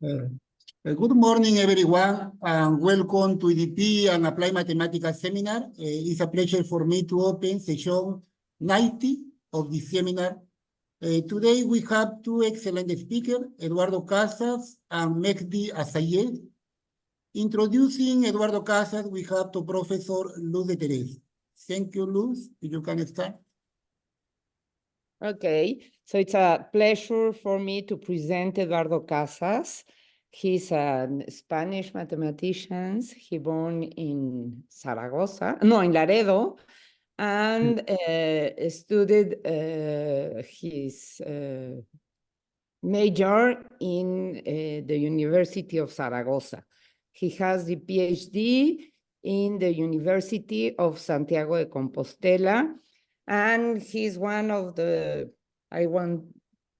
Good morning, everyone, and welcome to EDP and Applied Mathematics Seminar. It's a pleasure for me to open session 90 of this seminar. Today we have two excellent speakers, Eduardo Casas and Mehdi Assayed. Introducing Eduardo Casas, we have to Professor Luz de Teresa. Thank you, Luz. You can start. Okay, so it's a pleasure for me to present Eduardo Casas. He's a Spanish mathematician. He born in in Laredo, and studied his major in the University of Zaragoza. He has the PhD in the University of Santiago de Compostela, and he's one of the,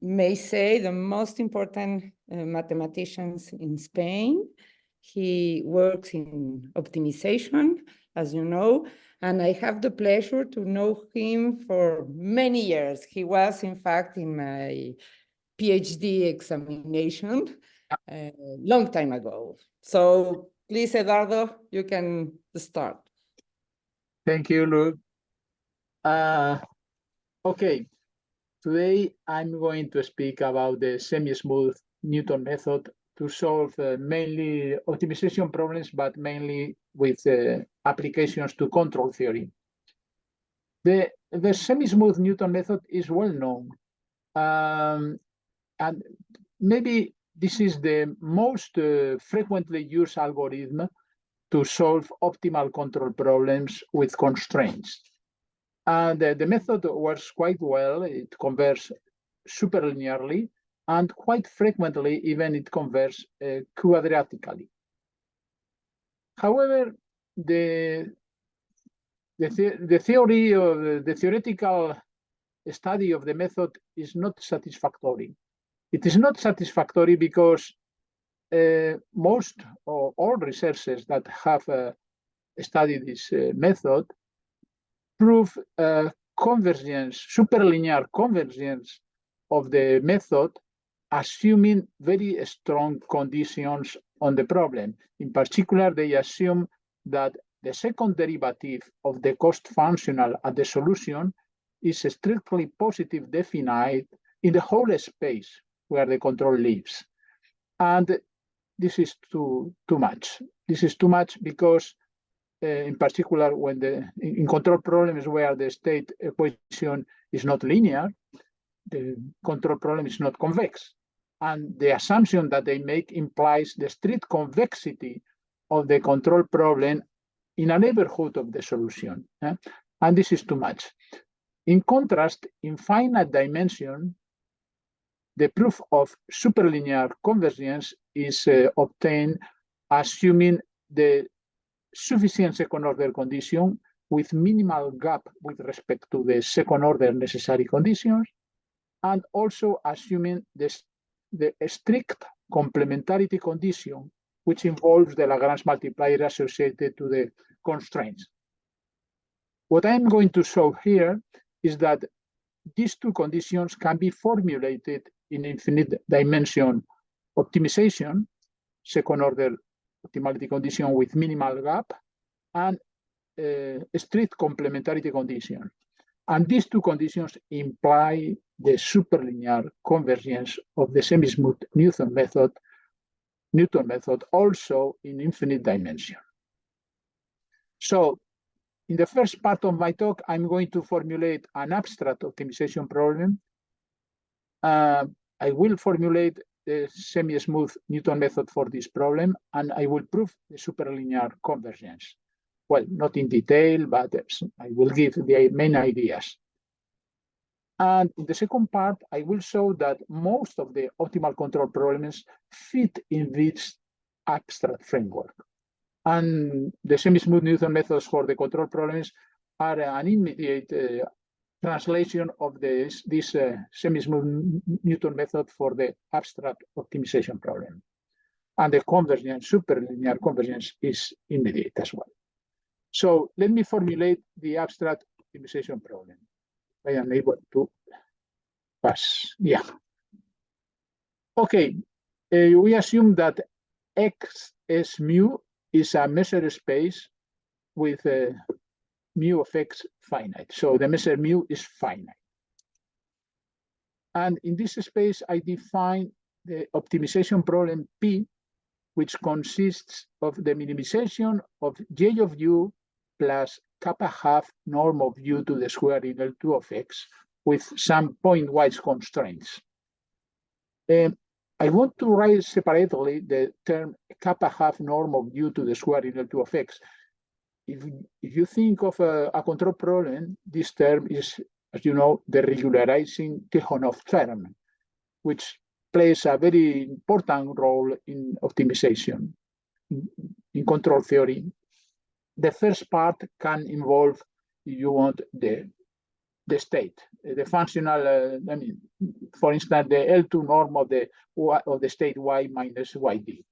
may say, the most important mathematicians in Spain. He works in optimization, as you know, and I have the pleasure to know him for many years. He was, in fact, in my PhD examination a long time ago. So please, Eduardo, you can start. Thank you, Luz. Okay, today I'm going to speak about the Semismooth Newton Method to solve mainly optimization problems, but mainly with applications to control theory. The Semismooth Newton Method is well known, and maybe this is the most frequently used algorithm to solve optimal control problems with constraints. And the method works quite well. It converges superlinearly, and quite frequently even it converges quadratically. However, the theory of the theoretical study of the method is not satisfactory. It is not satisfactory because most or all researchers that have studied this method prove convergence, superlinear convergence of the method, assuming very strong conditions on the problem. In particular, they assume that the second derivative of the cost functional at the solution is strictly positive definite in the whole space where the control lives. And this is too much. This is too much because in particular, when in control problems where the state equation is not linear, the control problem is not convex. And the assumption that they make implies the strict convexity of the control problem in a neighborhood of the solution. And this is too much. In contrast, in finite dimension, the proof of superlinear convergence is obtained assuming the sufficient second order condition with minimal gap with respect to the second order necessary conditions, and also assuming the strict complementarity condition, which involves the Lagrange multiplier associated to the constraints. What I'm going to show here is that these two conditions can be formulated in infinite dimension optimization, second order optimality condition with minimal gap, and strict complementarity condition. And these two conditions imply the superlinear convergence of the Semismooth Newton method also in infinite dimension. So in the first part of my talk, I'm going to formulate an abstract optimization problem. I will formulate the Semismooth Newton method for this problem, and I will prove the superlinear convergence. Well, not in detail, but I will give the main ideas. And in the second part, I will show that most of the optimal control problems fit in this abstract framework. And the Semismooth Newton methods for the control problems are an immediate translation of this Semismooth Newton method for the abstract optimization problem. And the convergence, superlinear convergence, is immediate as well. So let me formulate the abstract optimization problem. I am able to pass. Yeah. Okay. we assume that X S mu is a measure space with mu of X finite. So the measure mu is finite. And in this space, I define the optimization problem P, which consists of the minimization of J of U plus kappa half norm of U to the square in L2 of X with some point-wise constraints. I want to write separately the term kappa half norm of U to the square in L2 of X. If you think of a control problem, this term is, as you know, the regularizing Tikhonov term, which plays a very important role in optimization, in control theory. The first part can involve, if you want, the state, the functional, I mean, for instance, the L2 norm of the state Y minus YD.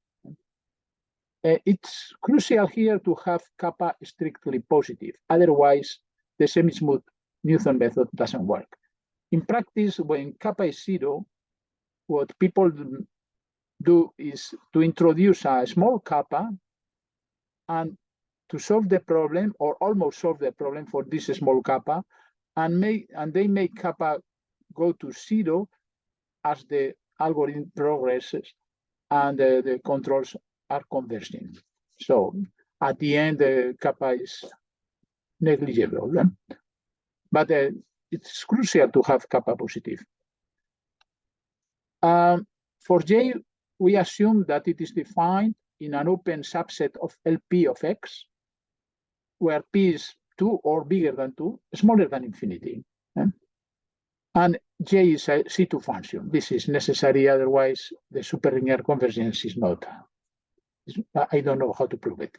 It's crucial here to have kappa strictly positive. Otherwise, the Semismooth Newton method doesn't work. In practice, when kappa is 0, what people do is to introduce a small kappa and to solve the problem, or almost solve the problem for this small kappa, and they make kappa go to 0 as the algorithm progresses and the controls are converging. So at the end, the kappa is negligible. But it's crucial to have kappa positive. For J, we assume that it is defined in an open subset of LP of X, where P is 2 or bigger than 2, smaller than infinity. And J is a C2 function. This is necessary, otherwise the superlinear convergence is not. I don't know how to prove it.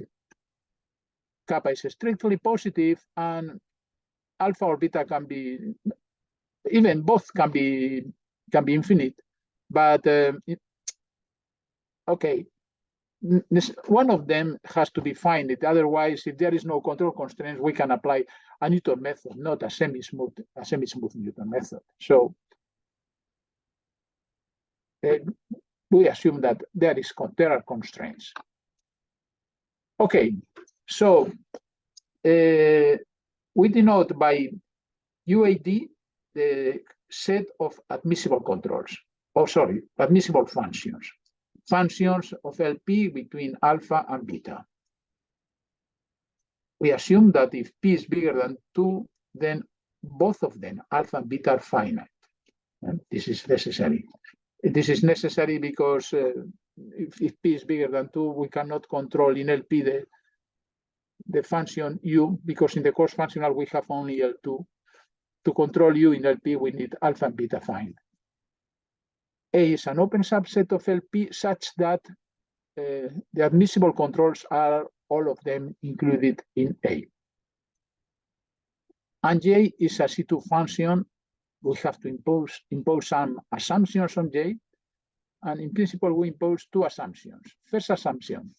Kappa is strictly positive, and alpha or beta can be, even both can be infinite. But okay, one of them has to be finite. Otherwise, if there is no control constraints, we can apply a Newton method, not a Semismooth Newton method. So we assume that there are constraints. Okay, so we denote by UAD the set of admissible controls. Oh, sorry, admissible functions. Functions of LP between alpha and beta. We assume that if P is bigger than 2, then both of them, alpha and beta, are finite. And this is necessary. This is necessary because if P is bigger than 2, we cannot control in LP the function U, because in the course functional we have only L2. To control U in LP, we need alpha and beta finite. A is an open subset of LP such that the admissible controls are all of them included in A. And J is a C2 function. We have to impose some assumptions on J. And in principle, we impose 2 assumptions. First assumption,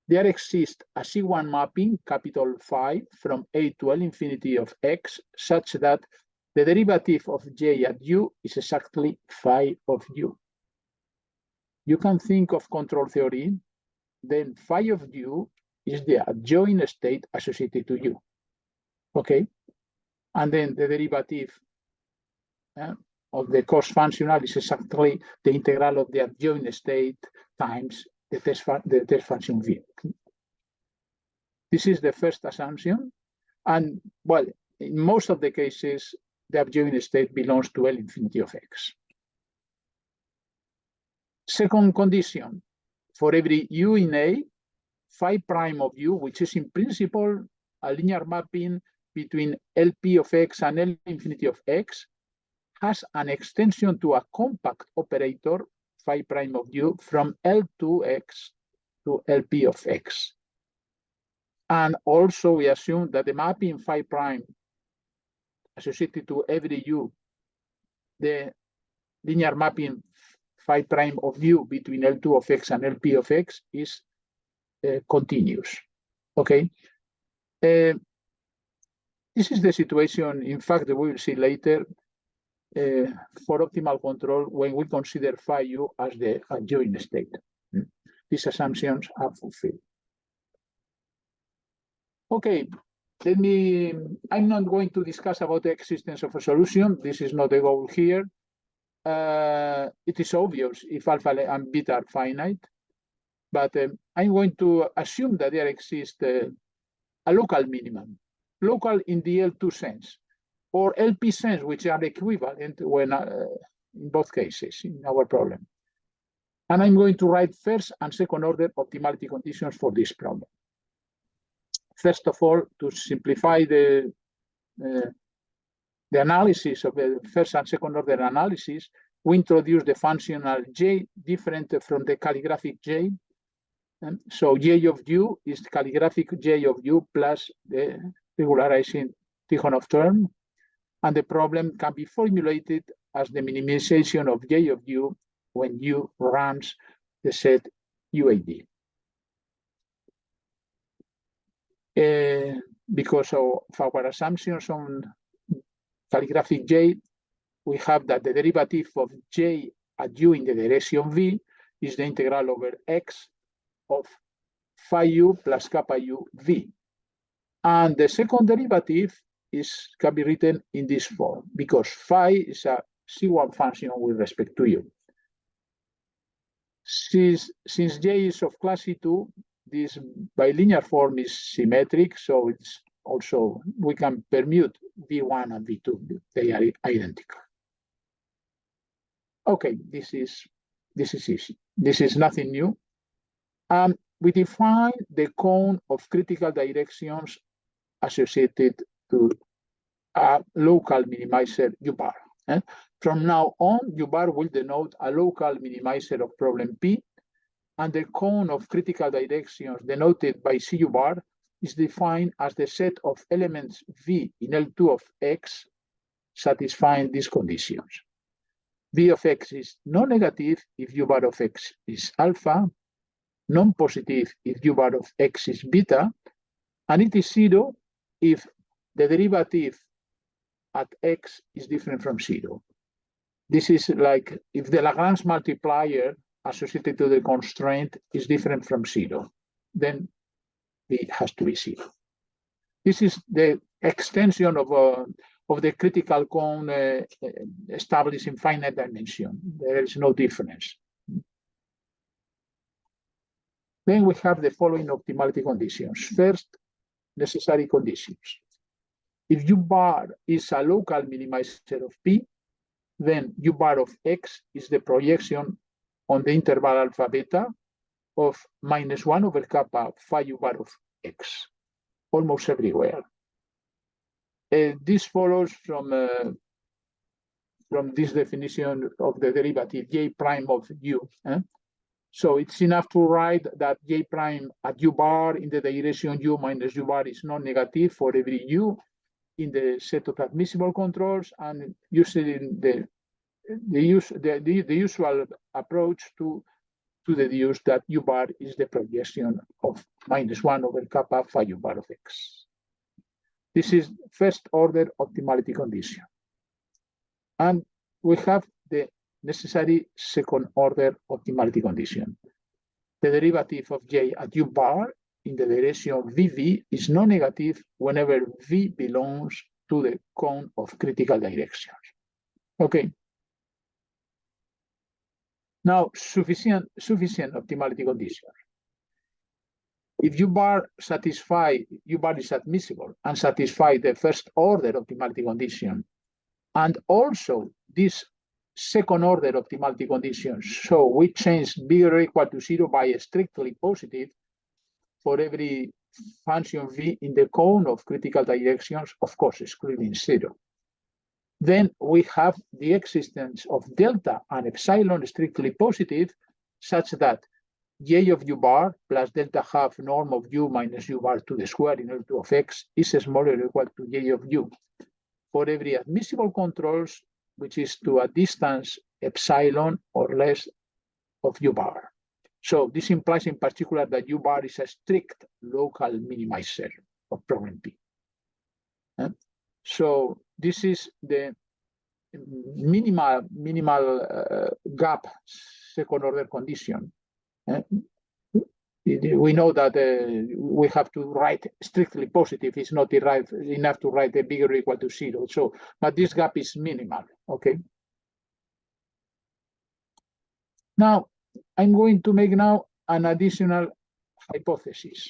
there exists a C1 mapping, capital Phi, from A to L infinity of X, such that the derivative of J at U is exactly Phi of U. You can think of control theory, then Phi of U is the adjoint state associated to U. Okay? And then the derivative of the cost functional is exactly the integral of the adjoint state times the test function V. This is the first assumption. And well, in most of the cases, the adjoint state belongs to L infinity of X. Second condition, for every U in A, phi prime of U, which is in principle a linear mapping between LP of X and L infinity of X, has an extension to a compact operator, phi prime of U, from L2X to LP of X. And also we assume that the mapping phi prime associated to every U, the linear mapping phi prime of U between L2 of X and LP of X is continuous. Okay. This is the situation, in fact, that we will see later, for optimal control when we consider phi u as the adjoint state. These assumptions are fulfilled. Okay, I'm not going to discuss about the existence of a solution. This is not the goal here. It is obvious if alpha and beta are finite, but I'm going to assume that there exists a local minimum, local in the L2 sense, or LP sense, which are equivalent when in both cases in our problem. And I'm going to write first and second order optimality conditions for this problem. First of all, to simplify the analysis of the first and second order analysis, we introduce the functional J different from the calligraphic J. And so J of U is the calligraphic J of U plus the regularizing Tikhonov term. And the problem can be formulated as the minimization of J of U when U runs the set UAD. Because of our assumptions on calligraphic J, we have that the derivative of J at U in the direction V is the integral over X of phi U plus kappa U V. And the second derivative can be written in this form because phi is a C1 function with respect to U. Since J is of class C2, this bilinear form is symmetric, so it's also, we can permute V1 and V2, they are identical. Okay, this is easy. This is nothing new. We define the cone of critical directions associated to a local minimizer U bar. From now on, U bar will denote a local minimizer of problem P, and the cone of critical directions denoted by CU bar is defined as the set of elements V in L2 of X satisfying these conditions. V of X is non-negative if U bar of X is alpha, non-positive if U bar of X is beta, and it is 0 if the derivative at X is different from 0. This is like if the Lagrange multiplier associated to the constraint is different from 0, then it has to be 0. This is the extension of the critical cone established in finite dimension. There is no difference. Then we have the following optimality conditions. First, necessary conditions. If U bar is a local minimizer of P, then U bar of X is the projection on the interval alpha beta of -1 over kappa phi U bar of X, almost everywhere. This follows from this definition of the derivative J prime of U. So it's enough to write that J prime at U bar in the direction U minus U bar is non-negative for every U in the set of admissible controls, and using the usual approach to deduce that U bar is the projection of -1 over kappa phi U bar of X. This is first order optimality condition. And we have the necessary second order optimality condition. The derivative of J at U bar in the direction VV is non-negative whenever V belongs to the cone of critical directions. Okay. Now, sufficient optimality conditions. If U bar is admissible and satisfy the first order optimality condition, and also this second order optimality condition, so we change bigger or equal to 0 by a strictly positive for every function V in the cone of critical directions, of course, excluding 0. Then we have the existence of delta and epsilon strictly positive, such that J of U bar plus delta half norm of U minus U bar to the square in L2 of X is smaller or equal to J of U for every admissible controls, which is to a distance epsilon or less of U bar. So this implies in particular that U bar is a strict local minimizer of problem P. So this is the minimal gap second order condition. We know that we have to write strictly positive. It's not enough to write a bigger or equal to 0. So, but this gap is minimal. Okay. Now, I'm going to make now an additional hypothesis.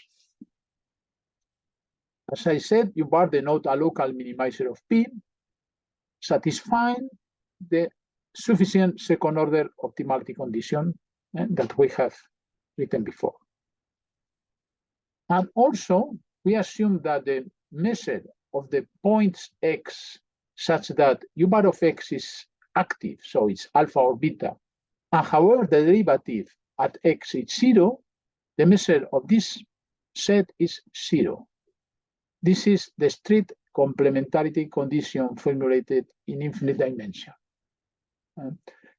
As I said, U-bar denote a local minimizer of P, satisfying the sufficient second order optimality condition that we have written before. And also, we assume that the measure of the points x such that U-bar of x is active, so it's alpha or beta, and however the derivative at x is 0, the measure of this set is 0. This is the strict complementarity condition formulated in infinite dimension.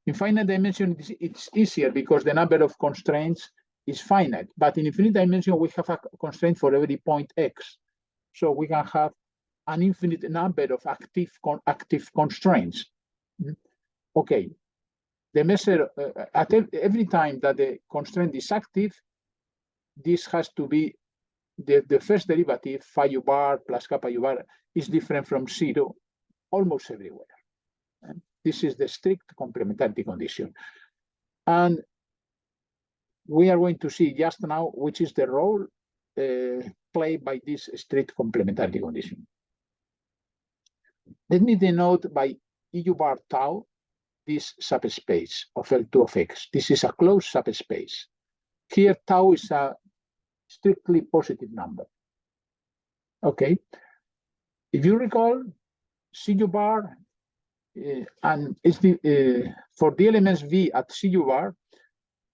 In finite dimension, it's easier because the number of constraints is finite, but in infinite dimension, we have a constraint for every point x. So we can have an infinite number of active constraints. Okay, the measure, at every time that the constraint is active, this has to be the first derivative, phi U-bar plus kappa U-bar, is different from 0 almost everywhere. This is the strict complementarity condition. And we are going to see just now which is the role played by this strict complementarity condition. Let me denote by EU bar tau this subspace of L2 of x. This is a closed subspace. Here tau is a strictly positive number. Okay. If you recall, CU bar and for the elements V at CU bar,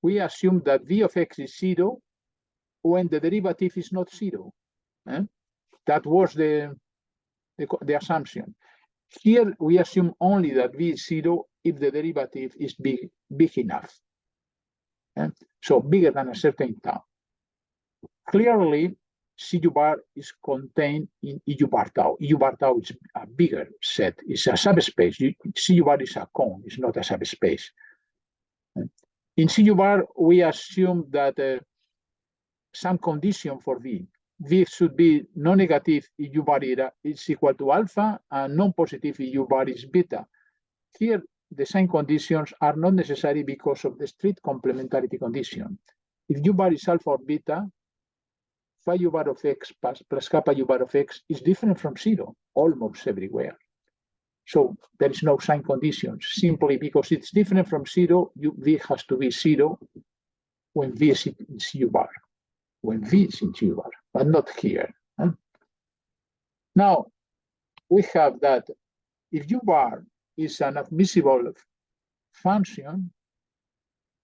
we assume that V of x is 0 when the derivative is not 0. That was the assumption. Here we assume only that V is 0 if the derivative is big enough. So bigger than a certain tau. Clearly, CU bar is contained in EU bar tau. EU bar tau is a bigger set, it's a subspace. CU bar is a cone, it's not a subspace. In CU bar, we assume that some condition for V. V should be non-negative if U bar is equal to alpha and non-positive if U bar is beta. Here, the same conditions are not necessary because of the strict complementarity condition. If U bar is alpha or beta, phi U bar of x plus kappa U bar of x is different from 0 almost everywhere. So there is no sign conditions, simply because it's different from 0, V has to be 0 when V is in CU bar, when V is in CU bar, but not here. Now, we have that if U bar is an admissible function,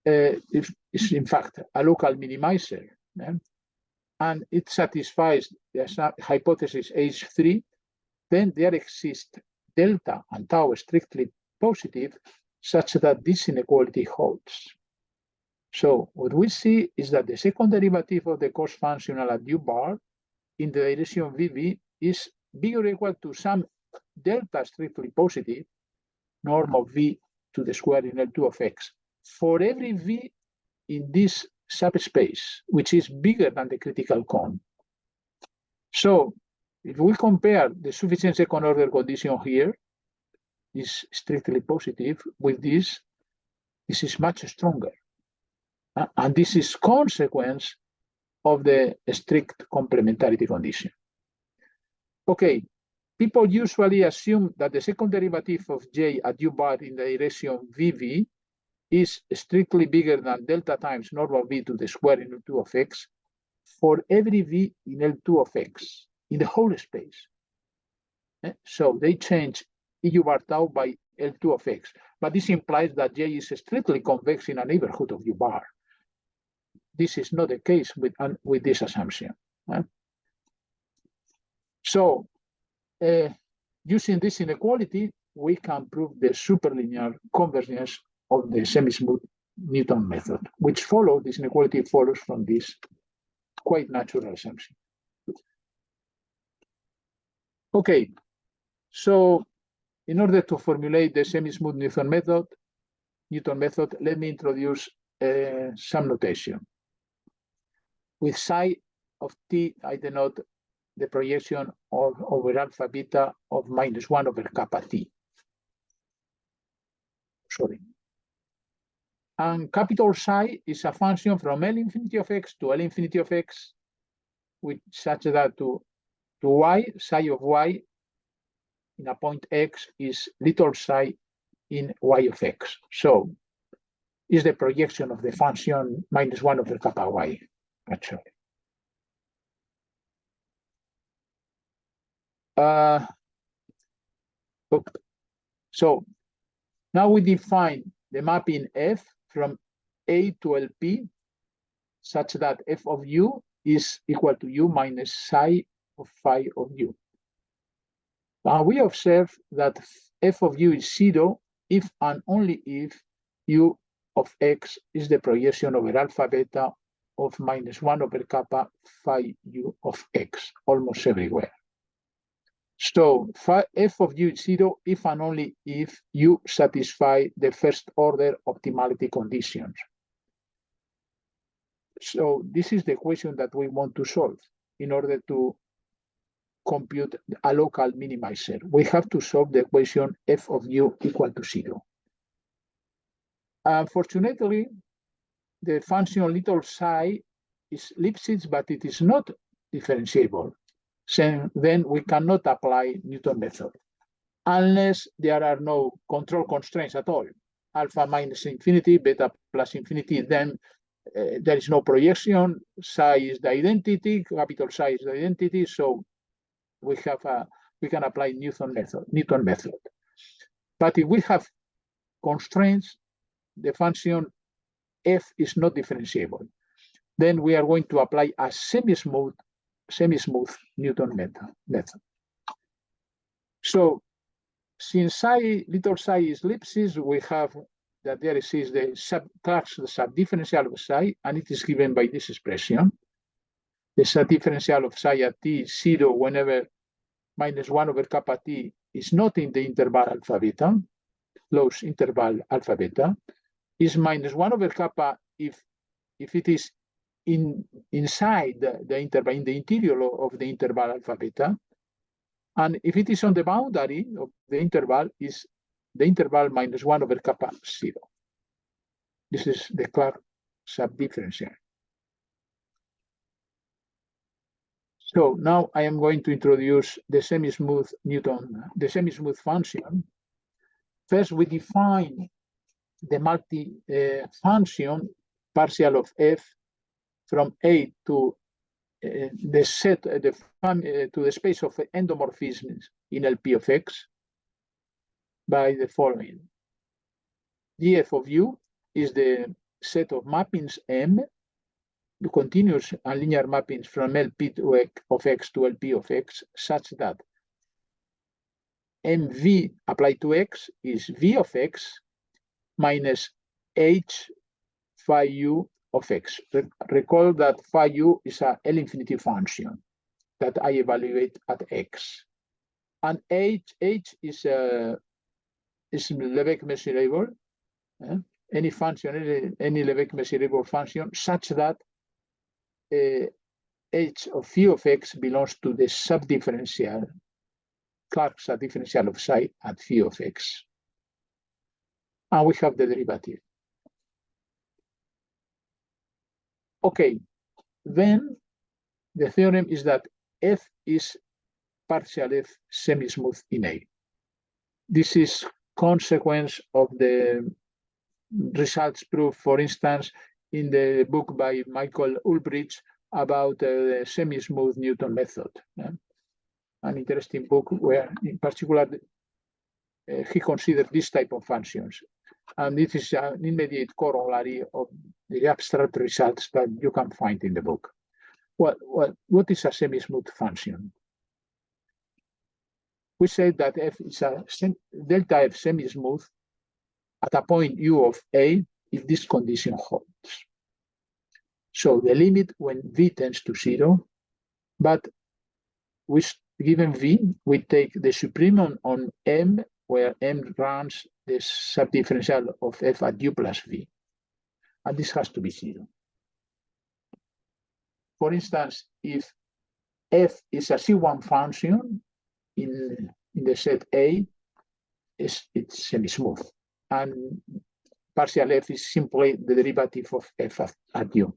it's in fact a local minimizer, and it satisfies the hypothesis H3, then there exists delta and tau strictly positive such that this inequality holds. So what we see is that the second derivative of the cost functional at U bar in the direction VV is bigger or equal to some delta strictly positive norm of V to the square in L2 of x for every V in this subspace, which is bigger than the critical cone. So if we compare the sufficient second order condition here, is strictly positive with this is much stronger. And this is consequence of the strict complementarity condition. Okay, people usually assume that the second derivative of J at U bar in the direction VV is strictly bigger than delta times normal V to the square in L2 of x for every V in L2 of x in the whole space. So they change EU bar tau by L2 of x, but this implies that J is strictly convex in a neighborhood of U bar. This is not the case with this assumption. So using this inequality, we can prove the superlinear convergence of the Semismooth Newton method, which follows, this inequality follows from this quite natural assumption. Okay, so in order to formulate the Semismooth Newton method, let me introduce some notation. With psi of t, I denote the projection over alpha beta of -1 over kappa t. Sorry. And capital psi is a function from L infinity of x to L infinity of x, with such that to y, psi of y in a point x is little psi in y of x. So is the projection of the function -1 over kappa y, actually. So now we define the mapping f from A to LP such that f of u is equal to u minus psi of phi of u. Now we observe that f of u is 0 if and only if u of x is the projection over alpha beta of -1 over kappa phi u of x, almost everywhere. So f of u is 0 if and only if u satisfy the first order optimality conditions. So this is the equation that we want to solve in order to compute a local minimizer. We have to solve the equation f of u equal to 0. Unfortunately, the function little psi is Lipschitz, but it is not differentiable. So then we cannot apply Newton method unless there are no control constraints at all. Alpha minus infinity, beta plus infinity, then there is no projection. Psi is the identity, capital psi is the identity. So we can apply Newton method. But if we have constraints, the function f is not differentiable. Then we are going to apply a semismooth Newton method. So since little psi is Lipschitz, we have that there is the subdifferential of psi, and it is given by this expression. The subdifferential of psi at t is 0 whenever -1 over kappa t is not in the interval alpha beta, closed interval alpha beta, is -1 over kappa if it is inside the interval, in the interior of the interval alpha beta, and if it is on the boundary of the interval, is the interval -1 over kappa 0. This is the Clark subdifferential. So now I am going to introduce the semismooth function. First, we define the multi-function partial of f from A to the set to the space of endomorphisms in LP of x by the following. Df of u is the set of mappings M, the continuous and linear mappings from LP of x to LP of x, such that MV applied to x is v of x minus h phi u of x. Recall that phi u is a L infinity function that I evaluate at x. And h is Lebesgue measurable, any function, any Lebesgue measurable function, such that h of phi of x belongs to the subdifferential, Clark subdifferential of psi at phi of x. And we have the derivative. Okay, then the theorem is that f is partial f semismooth in A. This is consequence of the results proof, for instance, in the book by Michael Ulbricht about the semismooth Newton method. An interesting book where, in particular, he considered this type of functions. And this is an immediate corollary of the abstract results that you can find in the book. Well, what is a semismooth function? We say that f is a delta f semismooth at a point u of A if this condition holds. So the limit when v tends to 0, but given v, we take the supremum on M where m runs the subdifferential of f at u plus v. And this has to be 0. For instance, if f is a C1 function in the set A, it's semi-smooth. And partial f is simply the derivative of f at u.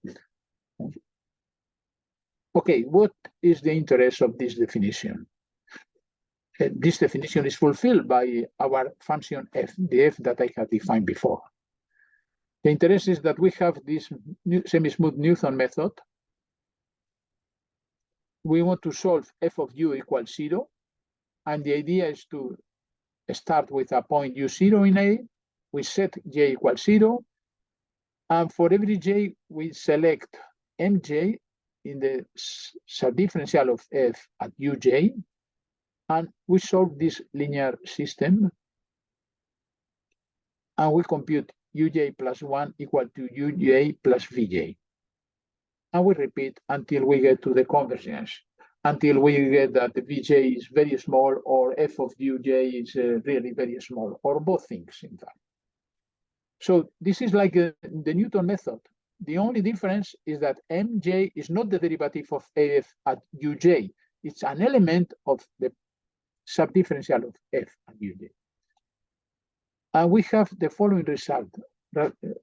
Okay, what is the interest of this definition? This definition is fulfilled by our function f, the f that I have defined before. The interest is that we have this semi-smooth Newton method. We want to solve f of u equals 0, and the idea is to start with a point u0 in A. We set j equals 0, and for every j, we select mj in the subdifferential of f at uj, and we solve this linear system, and we compute uj plus 1 equal to uj plus vj. And we repeat until we get to the convergence, until we get that the vj is very small, or f of uj is really very small, or both things, in fact. So this is like the Newton method. The only difference is that mj is not the derivative of f at uj. It's an element of the subdifferential of f at uj. And we have the following result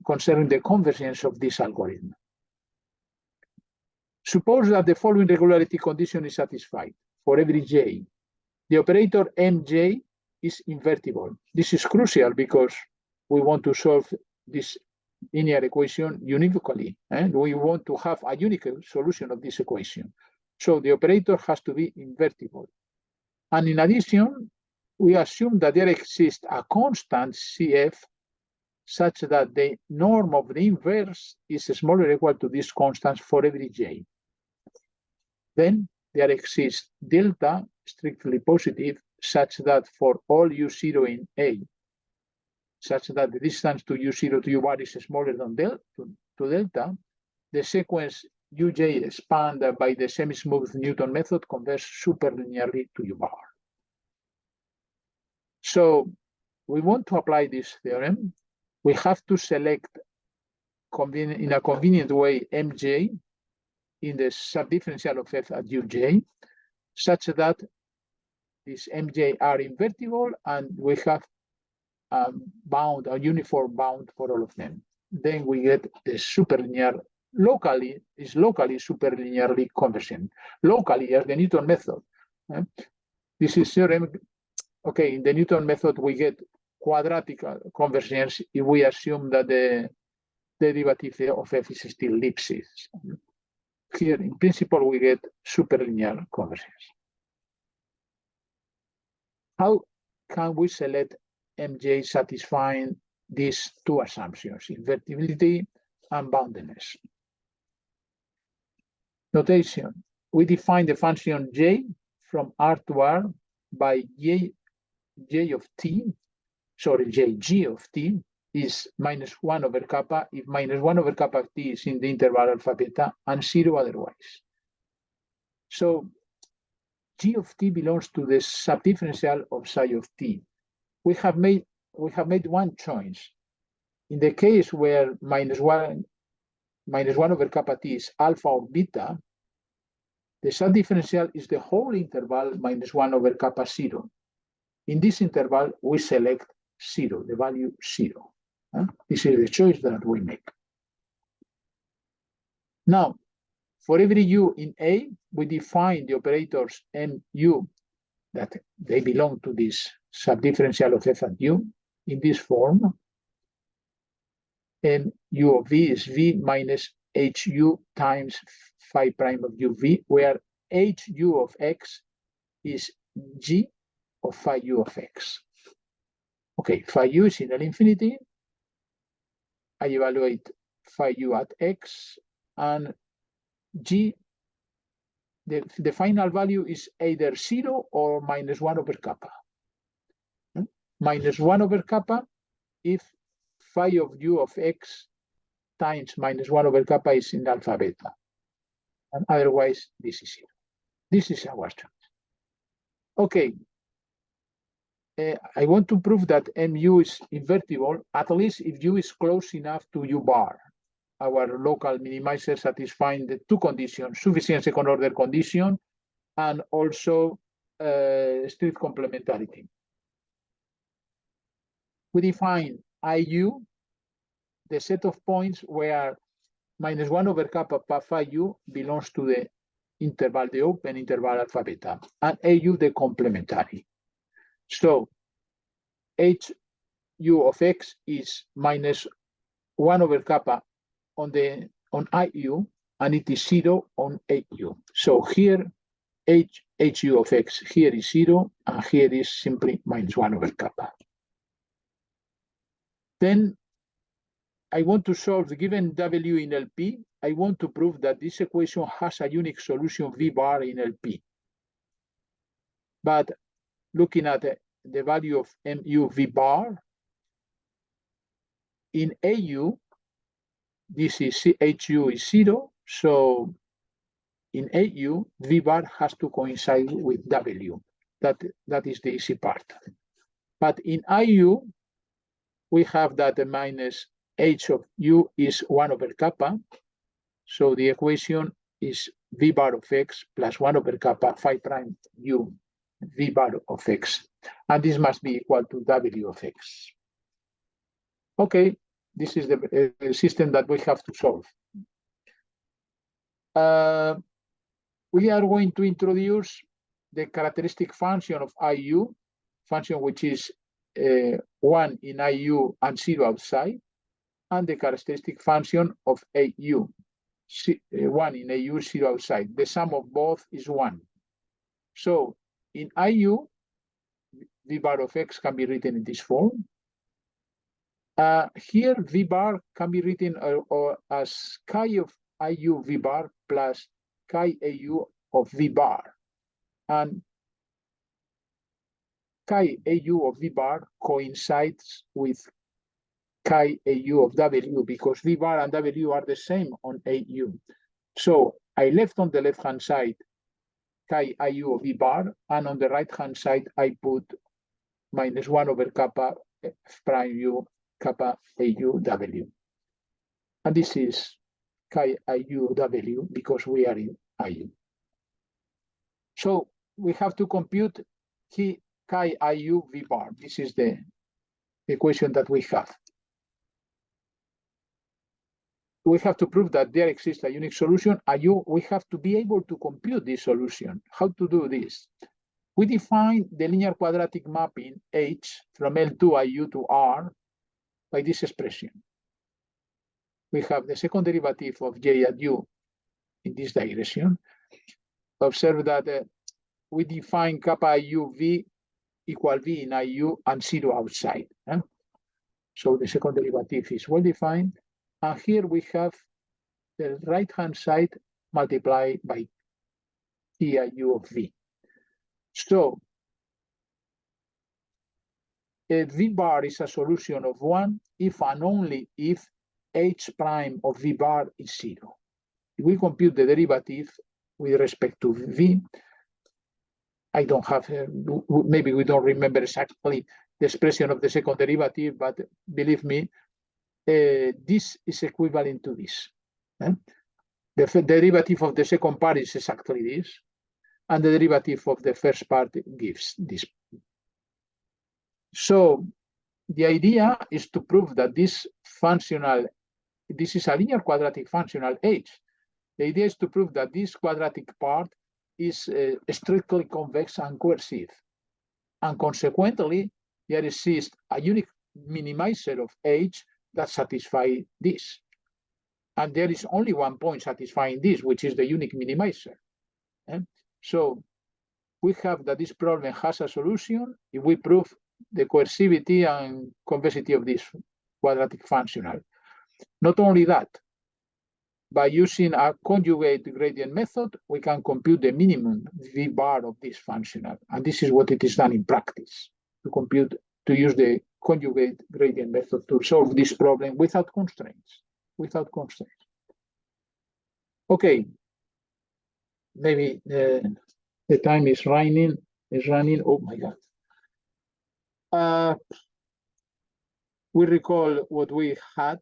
concerning the convergence of this algorithm. Suppose that the following regularity condition is satisfied. For every j, the operator mj is invertible. This is crucial because we want to solve this linear equation univocally, and we want to have a unique solution of this equation. So the operator has to be invertible. And in addition, we assume that there exists a constant CF such that the norm of the inverse is smaller or equal to this constant for every j. Then there exists delta strictly positive such that for all u0 in A, such that the distance to u0 to u1 is smaller than delta, the sequence uj expanded by the semi-smooth Newton method converges superlinearly to u bar. So we want to apply this theorem. We have to select in a convenient way mj in the subdifferential of f at uj, such that these mj are invertible and we have a uniform bound for all of them. Then we get the superlinear, locally superlinearly convergent. Locally, as the Newton method. This is theorem. Okay, in the Newton method, we get quadratic convergence if we assume that the derivative of f is still Lipschitz. Here, in principle, we get superlinear convergence. How can we select mj satisfying these two assumptions, invertibility and boundedness? Notation: we define the function j from R to R by jg of t is -1 over kappa if -1 over kappa t is in the interval alpha beta and 0 otherwise. So g of t belongs to the subdifferential of psi of t. We have made one choice. In the case where -1 over kappa t is alpha or beta, the subdifferential is the whole interval -1 over kappa 0. In this interval, we select 0, the value 0. This is the choice that we make. Now, for every u in A, we define the operators mu that they belong to this subdifferential of f at u in this form. And u of v is v minus hu times phi prime of uv, where hu of x is g of phi u of x. Okay, phi u is in L infinity. I evaluate phi u at x, and g, the final value is either 0 or -1 over kappa. -1 over kappa if phi of u of x times -1 over kappa is in alpha beta. And otherwise, this is 0. This is our choice. Okay. I want to prove that mu is invertible, at least if u is close enough to u bar, our local minimizer satisfying the two conditions, sufficient second order condition and also strict complementarity. We define IU, the set of points where -1 over kappa phi u belongs to the interval, the open interval alpha beta, and AU the complementary. So HU of x is -1 over kappa on IU, and it is 0 on AU. So here HU of x here is 0, and here is simply -1 over kappa. Then I want to solve the given W in LP. I want to prove that this equation has a unique solution V bar in LP. But looking at the value of mu V bar, in AU, this is HU is 0. So in AU, V bar has to coincide with W. That is the easy part. But in IU, we have that the minus h of u is 1 over kappa. So the equation is V bar of x plus 1 over kappa phi prime u V bar of x. And this must be equal to W of x. Okay, this is the system that we have to solve. We are going to introduce the characteristic function of IU, function which is 1 in IU and 0 outside, and the characteristic function of AU, 1 in AU, 0 outside. The sum of both is 1. So in IU, V bar of x can be written in this form. Here, V bar can be written as chi of IU V bar plus chi AU of V bar. And chi AU of V bar coincides with chi AU of W because V bar and W are the same on AU. So I left on the left-hand side chi IU of V bar, and on the right-hand side, I put -1 over kappa f prime u kappa AU W. And this is chi IU W because we are in IU. So we have to compute chi IU V bar. This is the equation that we have. We have to prove that there exists a unique solution. We have to be able to compute this solution. How to do this? We define the linear quadratic mapping H from L to IU to R by this expression. We have the second derivative of J at U in this direction. Observe that we define kappa IU V equal V in IU and 0 outside. So the second derivative is well defined. And here we have the right-hand side multiplied by TIU of V. So a V bar is a solution of 1 if and only if H prime of V bar is 0. If we compute the derivative with respect to V, I don't have, maybe we don't remember exactly the expression of the second derivative, but believe me, this is equivalent to this. The derivative of the second part is exactly this, and the derivative of the first part gives this. So the idea is to prove that this is a linear quadratic functional H. The idea is to prove that this quadratic part is strictly convex and coercive. And consequently, there exists a unique minimizer of H that satisfies this. And there is only one point satisfying this, which is the unique minimizer. So we have that this problem has a solution if we prove the coercivity and convexity of this quadratic functional. Not only that, by using a conjugate gradient method, we can compute the minimum V bar of this functional. And this is what it is done in practice, to use the conjugate gradient method to solve this problem without constraints. Okay, maybe the time is running. Oh my God. We recall what we had.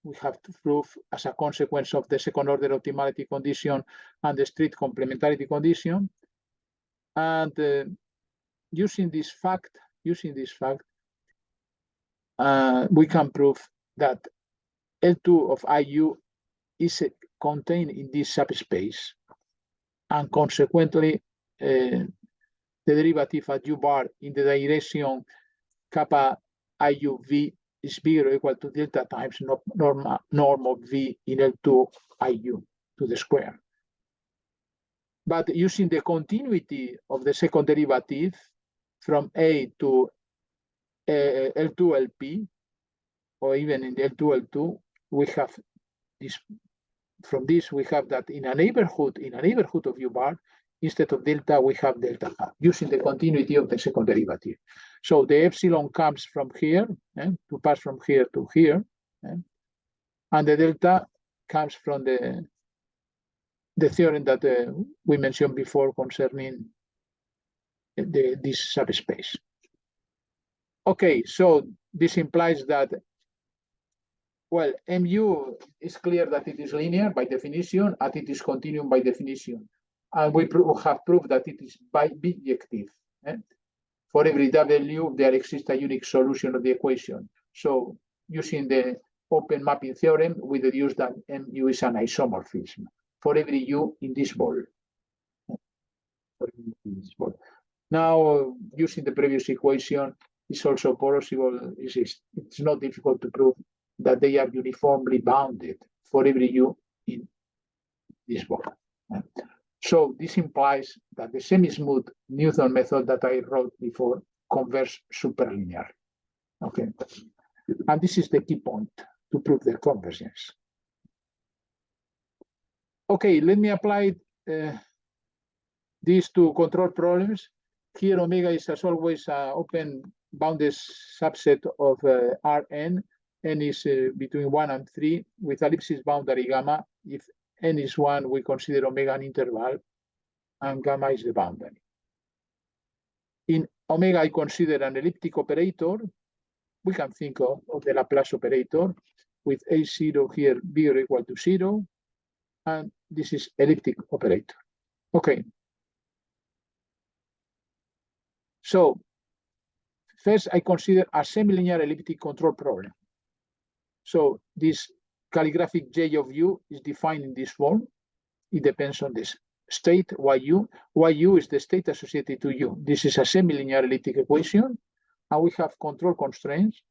We have to prove as a consequence of the second order optimality condition and the strict complementarity condition. And using this fact, we can prove that L2 of IU is contained in this subspace, and consequently, the derivative at U bar in the direction kappa IUV is bigger or equal to delta times norm of V in L2 IU to the square. But using the continuity of the second derivative from A to L2 LP, or even in the L2 L2, we have this. From this, we have that in a neighborhood of U bar, instead of delta, we have delta hat, using the continuity of the second derivative. So the epsilon comes from here, to pass from here to here, and the delta comes from the theorem that we mentioned before concerning this subspace. Okay, so this implies that, well, mu is clear that it is linear by definition, and it is continuum by definition. And we have proved that it is bijective. For every W, there exists a unique solution of the equation. So using the open mapping theorem, we deduce that mu is an isomorphism for every U in this ball. Now, using the previous equation, it's also possible, it's not difficult to prove that they are uniformly bounded for every U in this ball. So this implies that the Semismooth Newton method that I wrote before converges superlinear. Okay, and this is the key point to prove the convergence. Okay, let me apply these two control problems. Here, omega is as always an open bounded subset of Rn. N is between 1 and 3 with ellipsis boundary gamma. If N is 1, we consider omega an interval, and gamma is the boundary. In omega, I consider an elliptic operator. We can think of the Laplace operator with A0 here bigger or equal to 0, and this is elliptic operator. Okay. So first, I consider a semilinear elliptic control problem. So this calligraphic J of U is defined in this form. It depends on this state YU. YU is the state associated to U. This is a semilinear elliptic equation, and we have control constraints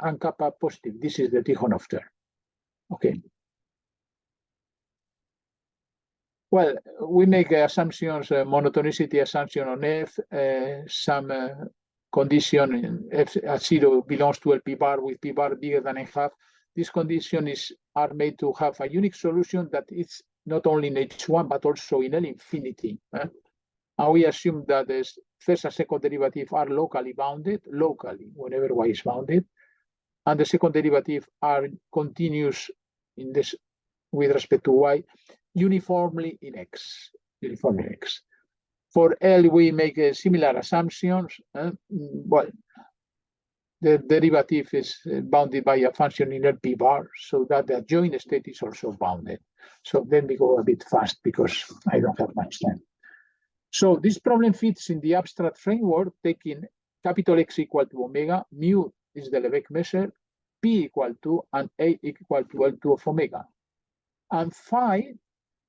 and kappa positive. This is the Tikhonov term. Okay. Well, we make assumptions, monotonicity assumption on F, some condition F at 0 belongs to LP bar with P bar bigger than n-half. These conditions are made to have a unique solution that is not only in H1, but also in L infinity. And we assume that the first and second derivative are locally bounded, whenever Y is bounded. And the second derivative are continuous in this with respect to Y, uniformly in X. For L, we make similar assumptions. Well, the derivative is bounded by a function in LP bar, so that the adjoint state is also bounded. So then we go a bit fast because I don't have much time. So this problem fits in the abstract framework, taking capital X equal to omega, mu is the Lebesgue measure, P equal to, and A equal to L2 of omega. And phi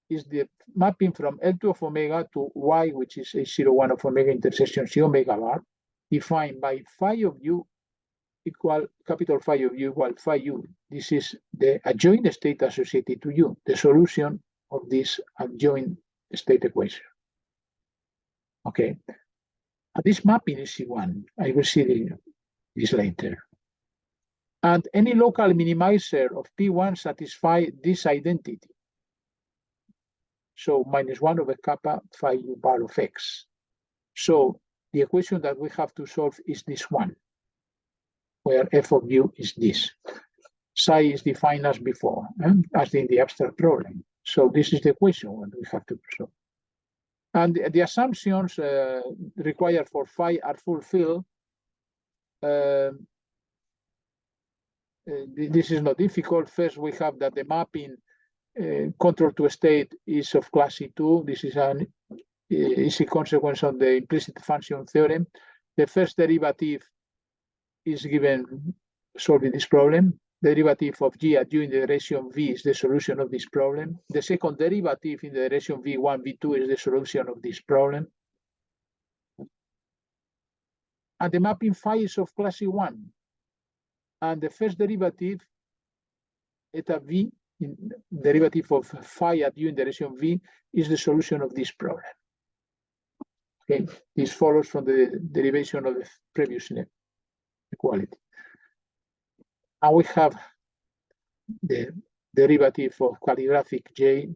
is the mapping from L2 of omega to Y, which is A01 of omega intersection C omega bar, defined by phi of U equal capital phi of U equal phi U. This is the adjoint state associated to U, the solution of this adjoint state equation. Okay, and this mapping is C1. I will see this later. And any local minimizer of P1 satisfies this identity. So -1 over kappa phi U bar of X. So the equation that we have to solve is this one, where f of U is this. Psi is defined as before, as in the abstract problem. So this is the equation that we have to solve. And the assumptions required for phi are fulfilled. This is not difficult. First, we have that the mapping control to state is of class C2. This is an easy consequence of the implicit function theorem. The first derivative is given solving this problem. The derivative of g at u in the direction v is the solution of this problem. The second derivative in the direction v1, v2 is the solution of this problem. And the mapping phi is of class C1. And the first derivative, eta v, derivative of phi at u in the direction v, is the solution of this problem. Okay, this follows from the derivation of the previous inequality. And we have the derivative of calligraphic j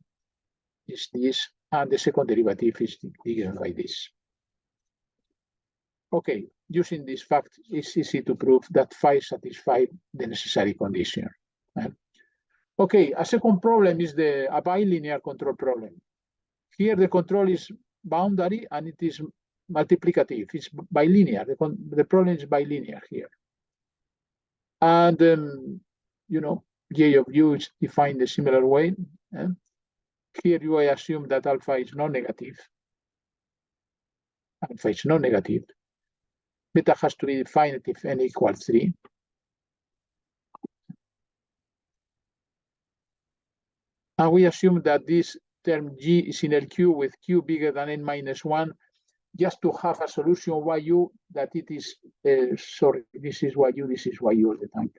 is this, and the second derivative is given by this. Okay, using this fact, it's easy to prove that phi satisfies the necessary condition. Okay, a second problem is a bilinear control problem. Here the control is boundary and it is multiplicative. It's bilinear. The problem is bilinear here. And, you know, j of u is defined a similar way. Here you assume that alpha is non-negative. Alpha is non-negative. Beta has to be defined if n equals 3. And we assume that this term g is in LQ with q bigger than n minus 1, just to have a solution yu that it is, sorry, this is yu, this is yu all the time.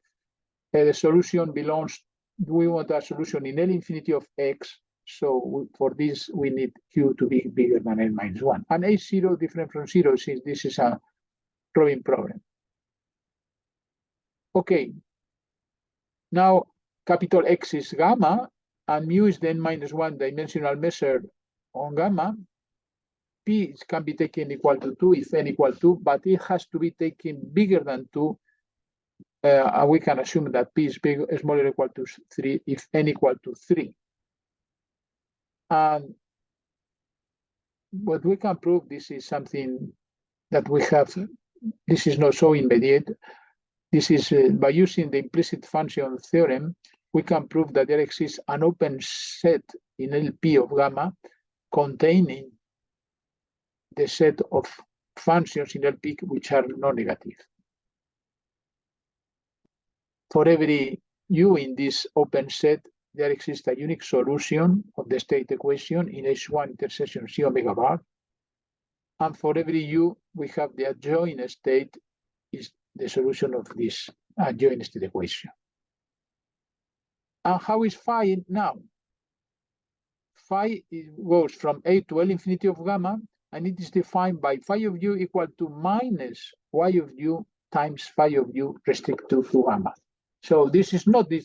The solution belongs, we want a solution in L infinity of x, so for this we need q to be bigger than n minus 1. And a0 different from 0, since this is a probing problem. Okay, now capital X is gamma, and mu is the n minus 1 dimensional measure on gamma. P can be taken equal to 2 if n equal to 2, but it has to be taken bigger than 2. And we can assume that P is smaller or equal to 3 if n equal to 3. And what we can prove, this is something that we have, this is not so immediate. This is by using the implicit function theorem, we can prove that there exists an open set in LP of gamma containing the set of functions in LP which are non-negative. For every u in this open set, there exists a unique solution of the state equation in H1 intersection C omega bar. And for every u, we have the adjoint state is the solution of this adjoint state equation. And how is phi now? Phi goes from A to L infinity of gamma, and it is defined by phi of u equal to minus y of u times phi of u restricted to gamma. So this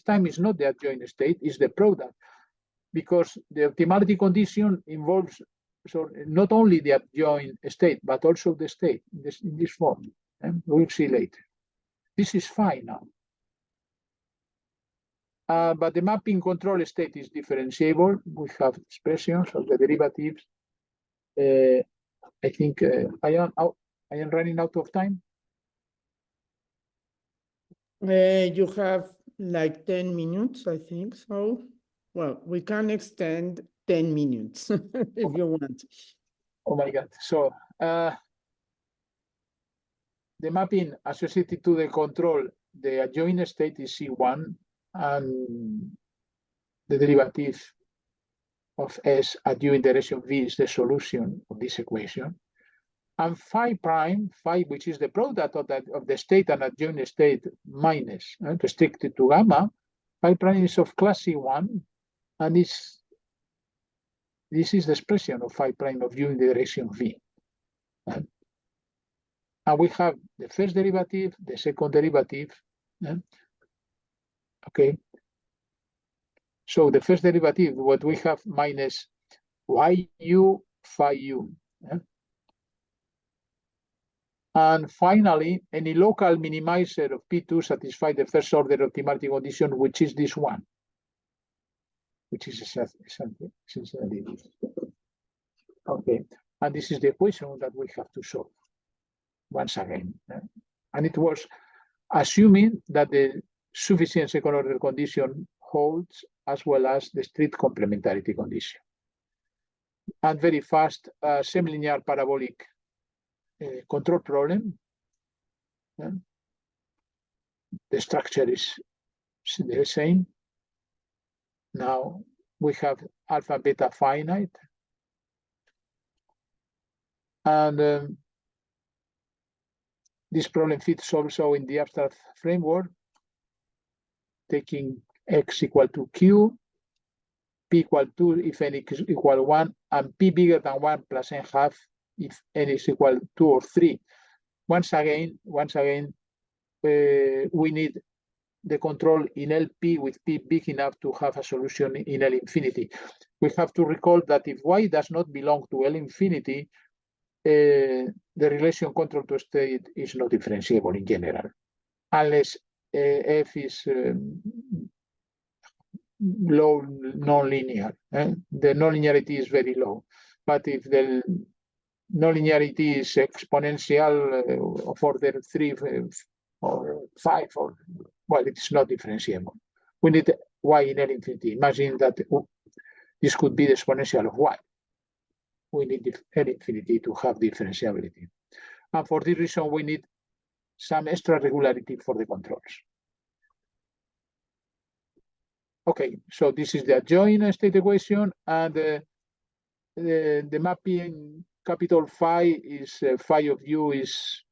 time is not the adjoint state, it's the product, because the optimality condition involves not only the adjoint state, but also the state in this form. And we'll see later. This is phi now. But the mapping control state is differentiable. We have expressions of the derivatives. I think I am running out of time. You have like 10 minutes, I think so. Well, we can extend 10 minutes if you want. Oh my God. So the mapping associated to the control, the adjoint state is C1, and the derivative of S at u in direction V is the solution of this equation. And phi prime, phi, which is the product of the state and adjoint state minus restricted to gamma, phi prime is of class C1, and this is the expression of phi prime of u in the direction V. And we have the first derivative, the second derivative. Okay. So the first derivative, what we have minus yu phi u. And finally, any local minimizer of P2 satisfies the first order optimality condition, which is this one, which is essentially this. Okay. And this is the equation that we have to solve once again. And it was assuming that the sufficient second order condition holds as well as the strict complementarity condition. And very fast, semi-linear parabolic control problem. The structure is the same. Now we have alpha beta finite. And this problem fits also in the abstract framework, taking x equal to q, p equal 2 if n is equal 1, and p bigger than 1 plus n half if n is equal 2 or 3. Once again, we need the control in LP with P big enough to have a solution in L infinity. We have to recall that if Y does not belong to L infinity, the relation control to state is not differentiable in general, unless F is low nonlinear. The nonlinearity is very low. But if the nonlinearity is exponential of order 3 or 5, or well, it's not differentiable. We need Y in L infinity. Imagine that this could be the exponential of Y. We need L infinity to have differentiability. And for this reason, we need some extra regularity for the controls. Okay, so this is the adjoint state equation, and the mapping capital phi is phi of u is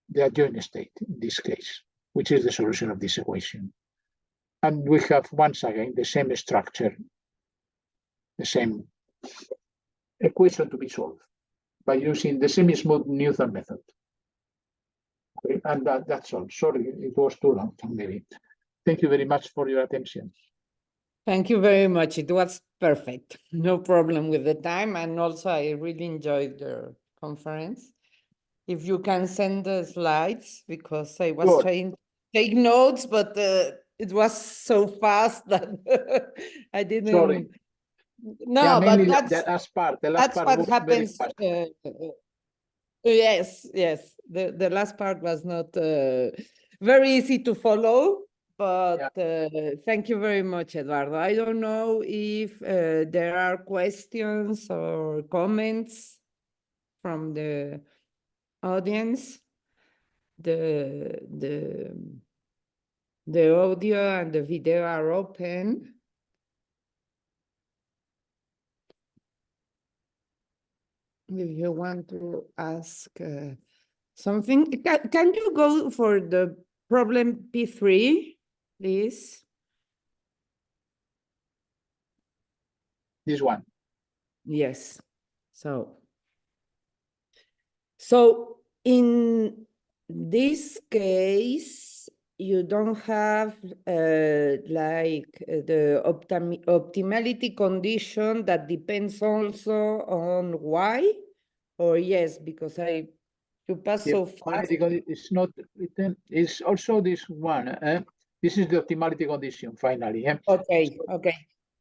the adjoint state in this case, which is the solution of this equation. And we have once again the same structure, the same equation to be solved by using the Semismooth Newton Method. Okay, and that's all. Sorry, it was too long, maybe. Thank you very much for your attention. Thank you very much. It was perfect. No problem with the time. And also, I really enjoyed the conference. If you can send the slides, because I was trying to take notes, but it was so fast that I didn't. Sorry. No, yeah, but the last part. The last that's part what happens. Yes. The last part was not very easy to follow, but thank you very much, Eduardo. I don't know if there are questions or comments from the audience. The audio and the video are open. If you want to ask something, can you go for the problem P3, please? This one. Yes. So in this case, you don't have like the optimality condition that depends also on Y, or yes, because you pass so fast. It's not written. It's also this one. This is the optimality condition finally. Okay.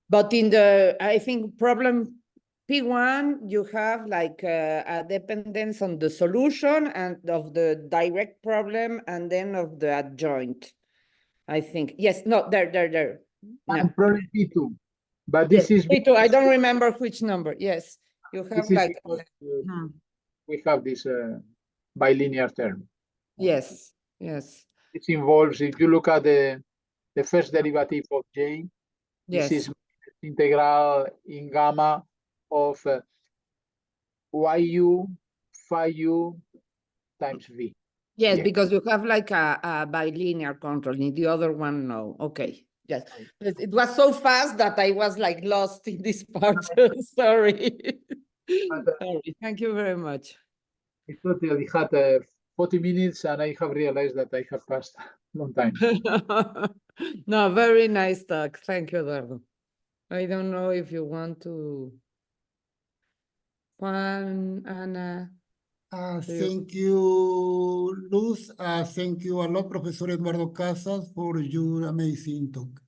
But in the, I think, problem P1, you have like a dependence on the solution and of the direct problem and then of the adjoint, I think. Yes, no, there. No. And problem P2. But this is P2, I don't remember which number. Yes, you have like... we have this bilinear term. Yes. It involves, if you look at the first derivative of J, yes. This is integral in gamma of yu phi u times v. Yes, because you have like a bilinear control. In the other one, no. Okay. Yes. It was so fast that I was like lost in this part. Sorry. Sorry. Thank you very much. I thought we had 40 minutes and I have realized that I have passed a long time. No, very nice talk. Thank you, Eduardo. I don't know if you want to... Juan, Ana... Thank you, Luz. Thank you a lot, Professor Eduardo Casas, for your amazing talk.